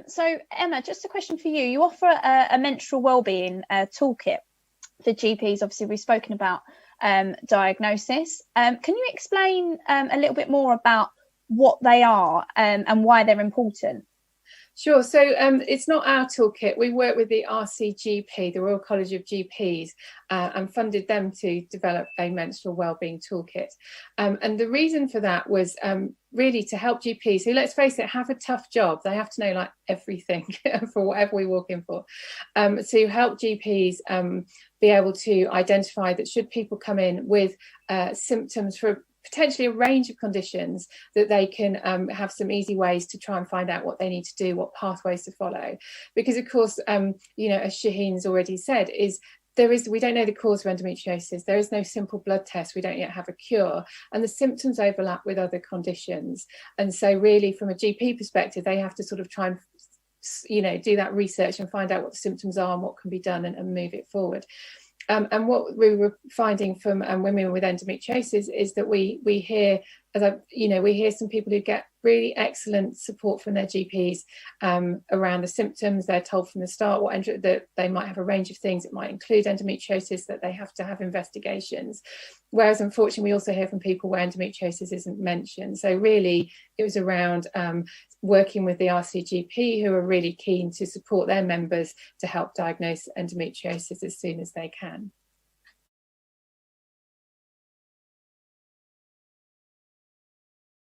So Emma, just a question for you. You offer a menstrual wellbeing toolkit for GPs. Obviously, we've spoken about diagnosis. Can you explain a little bit more about what they are and why they're important? Sure. So it's not our toolkit. We work with the RCGP, the Royal College of GPs, and funded them to develop a menstrual wellbeing toolkit. And the reason for that was really to help GPs who, let's face it, have a tough job. They have to know like everything for whatever we walk in for. To help GPs be able to identify that should people come in with symptoms for potentially a range of conditions, that they can have some easy ways to try and find out what they need to do, what pathways to follow. Because of course, you know, as Shaheen's already said, we don't know the cause of endometriosis. There is no simple blood test. We don't yet have a cure, and the symptoms overlap with other conditions. And so really from a GP perspective, they have to sort of try and, you know, do that research and find out what the symptoms are and what can be done, and move it forward. And what we were finding from women with endometriosis is that we hear, we hear some people who get really excellent support from their GPs around the symptoms. They're told from the start that they might have a range of things. It might include endometriosis, that they have to have investigations. Whereas unfortunately, we also hear from people where endometriosis isn't mentioned. So really, it was around working with the RCGP, who are really keen to support their members to help diagnose endometriosis as soon as they can.